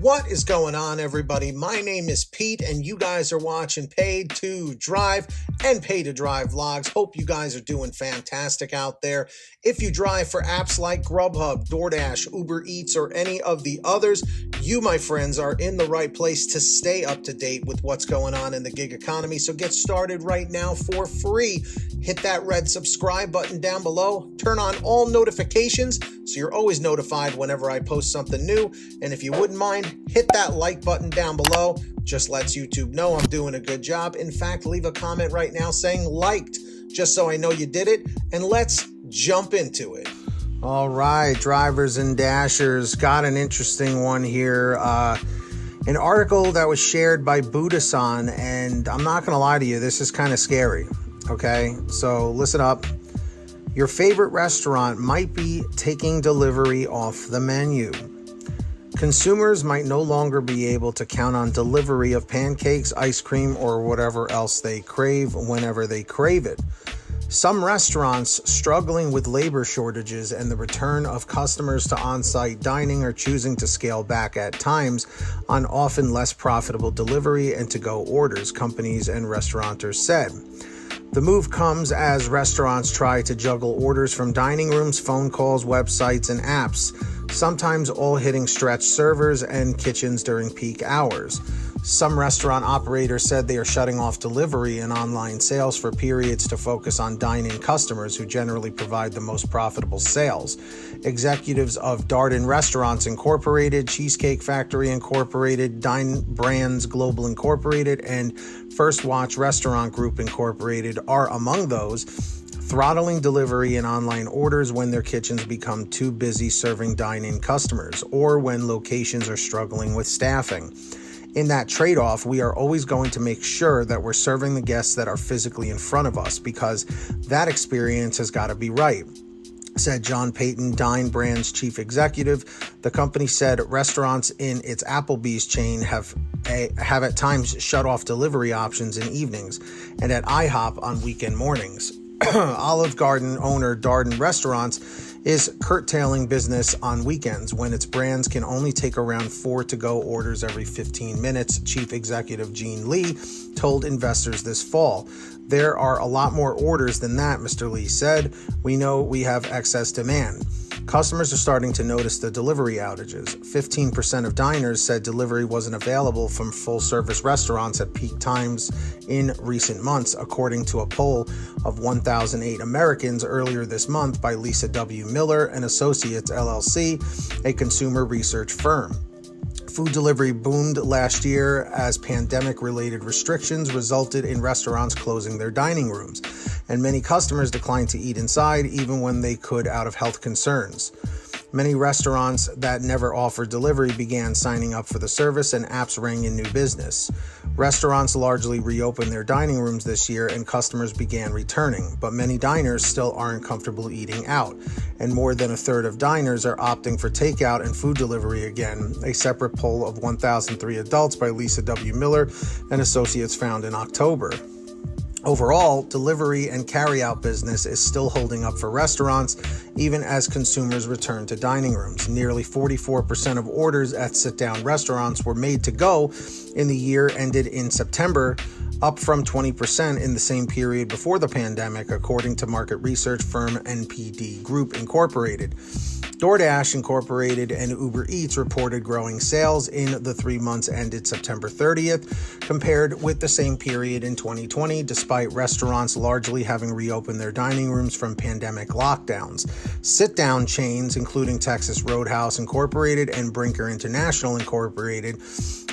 What is going on, everybody? My name is Pete, and you guys are watching Paid to Drive and Pay to Drive vlogs. Hope you guys are doing fantastic out there. If you drive for apps like GrubHub, DoorDash, Uber Eats, or any of the others, you, my friends, are in the right place to stay up to date with what's going on in the gig economy. So get started right now for free. Hit that red subscribe button down below. Turn on all notifications so you're always notified whenever I post something new. And if you wouldn't mind, hit that like button down below. Just lets YouTube know I'm doing a good job. In fact, leave a comment right now saying liked, just so I know you did it. And let's jump into it. All right, drivers and dashers, got an interesting one here. An article that was shared by Buddha-san, and I'm not going to lie to you, this is kind of scary. Okay, so listen up. Your favorite restaurant might be taking delivery off the menu. Consumers might no longer be able to count on delivery of pancakes, ice cream, or whatever else they crave whenever they crave it. Some restaurants struggling with labor shortages and the return of customers to on-site dining are choosing to scale back at times on often less profitable delivery and to-go orders, companies and restaurateurs said. The move comes as restaurants try to juggle orders from dining rooms, phone calls, websites, and apps, sometimes all hitting stretched servers and kitchens during peak hours. Some restaurant operators said they are shutting off delivery and online sales for periods to focus on dine-in customers who generally provide the most profitable sales. Executives of Darden Restaurants Incorporated, Cheesecake Factory Incorporated, Dine Brands Global Incorporated, and First Watch Restaurant Group Incorporated are among those, throttling delivery and online orders when their kitchens become too busy serving dine-in customers or when locations are struggling with staffing. In that trade-off, we are always going to make sure that we're serving the guests that are physically in front of us because that experience has got to be right, said John Payton, Dine Brands chief executive. The company said restaurants in its Applebee's chain have at times shut off delivery options in evenings and at IHOP on weekend mornings. Olive Garden owner Darden Restaurants is curtailing business on weekends when its brands can only take around 4 to-go orders every 15 minutes, Chief Executive Gene Lee told investors this fall. There are a lot more orders than that, Mr. Lee said. We know we have excess demand. Customers are starting to notice the delivery outages. 15% of diners said delivery wasn't available from full-service restaurants at peak times in recent months, according to a poll of 1,008 Americans earlier this month by Lisa W. Miller and Associates, LLC, a consumer research firm. Food delivery boomed last year as pandemic-related restrictions resulted in restaurants closing their dining rooms, and many customers declined to eat inside even when they could out of health concerns. Many restaurants that never offered delivery began signing up for the service, and apps rang in new business. Restaurants largely reopened their dining rooms this year and customers began returning, but many diners still aren't comfortable eating out, and more than a third of diners are opting for takeout and food delivery again, a separate poll of 1,003 adults by Lisa W. Miller and Associates found in October. Overall, delivery and carry-out business is still holding up for restaurants, even as consumers return to dining rooms. Nearly 44% of orders at sit-down restaurants were made to go in the year ended in September, up from 20% in the same period before the pandemic, according to market research firm NPD Group Incorporated. DoorDash Incorporated and Uber Eats reported growing sales in the 3 months ended September 30th, compared with the same period in 2020, despite restaurants largely having reopened their dining rooms from pandemic lockdowns. Sit-down chains, including Texas Roadhouse Incorporated and Brinker International Incorporated,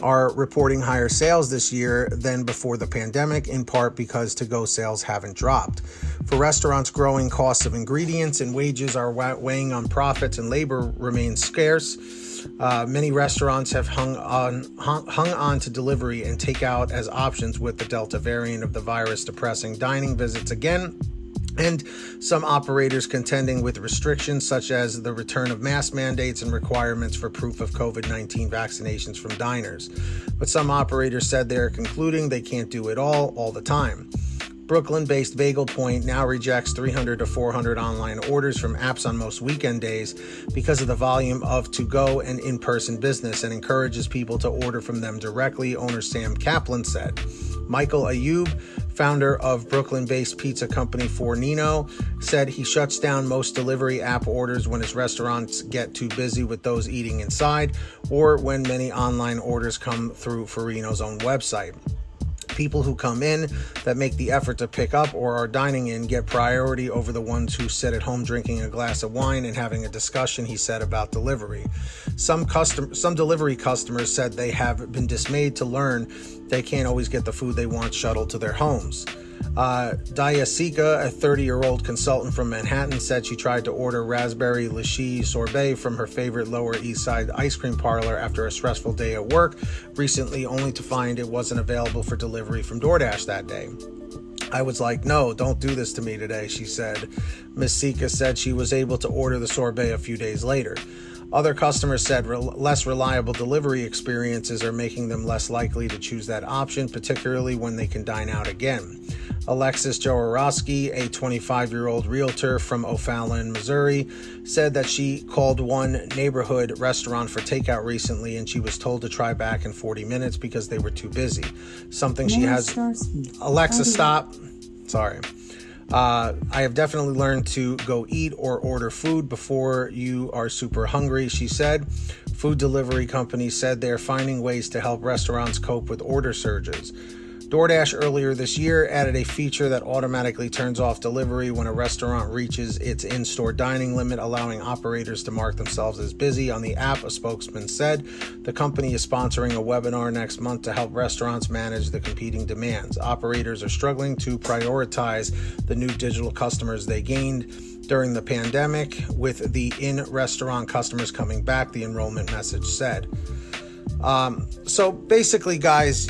are reporting higher sales this year than before the pandemic, in part because to-go sales haven't dropped. For restaurants, growing costs of ingredients and wages are weighing on profits and labor remains scarce. Many restaurants have hung on to delivery and takeout as options, with the Delta variant of the virus depressing dining visits again, and some operators contending with restrictions such as the return of mask mandates and requirements for proof of COVID-19 vaccinations from diners. But some operators said they are concluding they can't do it all the time. Brooklyn-based Bagel Point now rejects 300 to 400 online orders from apps on most weekend days because of the volume of to-go and in-person business, and encourages people to order from them directly, owner Sam Kaplan said. Michael Ayub, founder of Brooklyn-based pizza company Fornino, said he shuts down most delivery app orders when his restaurants get too busy with those eating inside, or when many online orders come through Fornino's own website. People who come in that make the effort to pick up or are dining in get priority over the ones who sit at home drinking a glass of wine and having a discussion, he said, about delivery. Some delivery customers said they have been dismayed to learn they can't always get the food they want shuttled to their homes. Dayasika, a 30-year-old consultant from Manhattan, said she tried to order raspberry lychee sorbet from her favorite Lower East Side ice cream parlor after a stressful day at work recently, only to find it wasn't available for delivery from DoorDash that day. I was like, no, don't do this to me today, she said. Ms. Sika said she was able to order the sorbet a few days later. Other customers said less reliable delivery experiences are making them less likely to choose that option, particularly when they can dine out again. Alexis Jaworowski, a 25-year-old realtor from O'Fallon, Missouri, said that she called one neighborhood restaurant for takeout recently and she was told to try back in 40 minutes because they were too busy. Something she has... Alexa, stop. Sorry. I have definitely learned to go eat or order food before you are super hungry, she said. Food delivery companies said they're finding ways to help restaurants cope with order surges. DoorDash earlier this year added a feature that automatically turns off delivery when a restaurant reaches its in-store dining limit, allowing operators to mark themselves as busy on the app, a spokesman said. The company is sponsoring a webinar next month to help restaurants manage the competing demands. Operators are struggling to prioritize the new digital customers they gained during the pandemic, with the in-restaurant customers coming back, the enrollment message said. So basically, guys,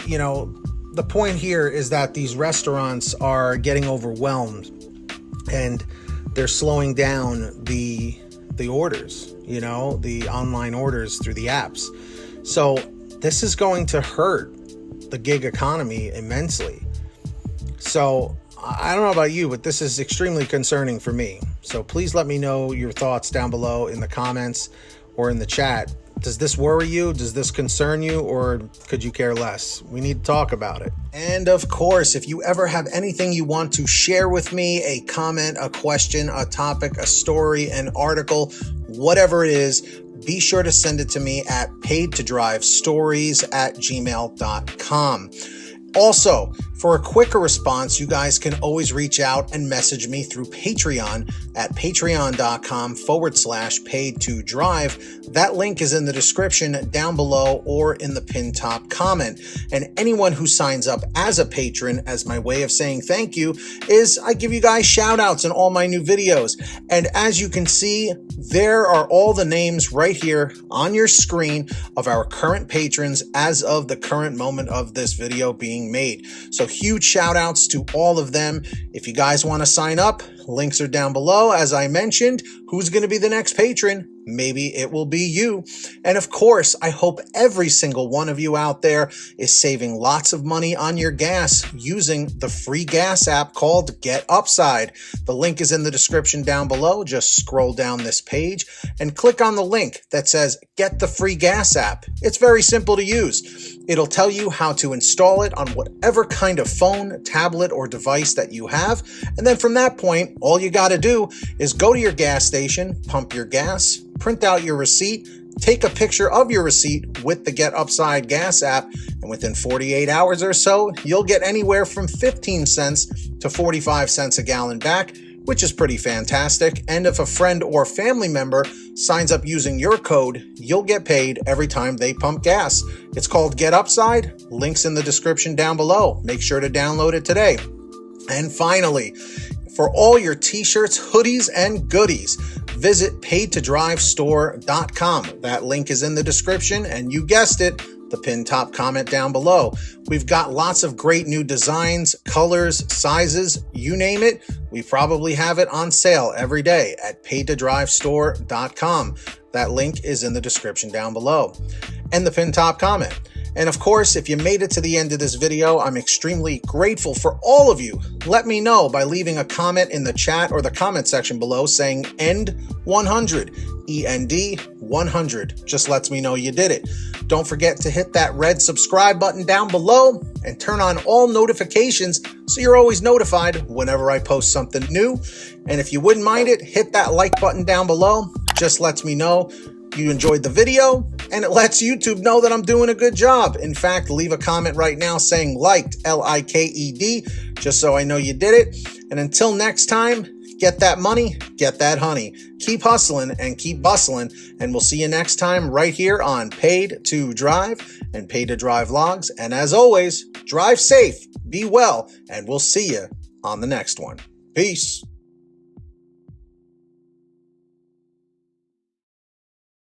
the point here is that these restaurants are getting overwhelmed and they're slowing down the orders, the online orders through the apps. So this is going to hurt the gig economy immensely. So I don't know about you, but this is extremely concerning for me. So please let me know your thoughts down below in the comments or in the chat. Does this worry you? Does this concern you? Or could you care less? We need to talk about it. And of course, if you ever have anything you want to share with me, a comment, a question, a topic, a story, an article, whatever it is, be sure to send it to me at paidtodrivestories@gmail.com. Also, for a quicker response, you guys can always reach out and message me through Patreon at patreon.com/paidtodrive. That link is in the description down below or in the pinned top comment. And anyone who signs up as a patron, as my way of saying thank you, is I give you guys shout outs in all my new videos. And as you can see, there are all the names right here on your screen of our current patrons as of the current moment of this video being made. So huge shout outs to all of them. If you guys want to sign up, links are down below. As I mentioned, who's going to be the next patron? Maybe it will be you. And of course, I hope every single one of you out there is saving lots of money on your gas using the free gas app called Get Upside. The link is in the description down below. Just scroll down this page and click on the link that says Get the Free Gas app. It's very simple to use. It'll tell you how to install it on whatever kind of phone, tablet, or device that you have. And then from that point, all you got to do is go to your gas station, pump your gas, print out your receipt, take a picture of your receipt with the Get Upside gas app, and within 48 hours or so, you'll get anywhere from 15 cents to 45 cents a gallon back, which is pretty fantastic. And if a friend or family member signs up using your code, you'll get paid every time they pump gas. It's called Get Upside. Links in the description down below. Make sure to download it today. And finally, for all your t-shirts, hoodies, and goodies, visit paidtodrivestore.com. That link is in the description, and you guessed it, the pinned top comment down below. We've got lots of great new designs, colors, sizes, you name it. We probably have it on sale every day at paidtodrivestore.com. That link is in the description down below and the pinned top comment. And of course, if you made it to the end of this video, I'm extremely grateful for all of you. Let me know by leaving a comment in the chat or the comment section below saying END 100, END 100. Just lets me know you did it. Don't forget to hit that red subscribe button down below and turn on all notifications so you're always notified whenever I post something new. And if you wouldn't mind it, hit that like button down below. Just lets me know you enjoyed the video, and it lets YouTube know that I'm doing a good job. In fact, leave a comment right now saying liked, L-I-K-E-D, just so I know you did it. And until next time, get that money, get that honey. Keep hustling and keep bustling, and we'll see you next time right here on Paid to Drive and Paid to Drive Vlogs. And as always, drive safe, be well, and we'll see you on the next one. Peace.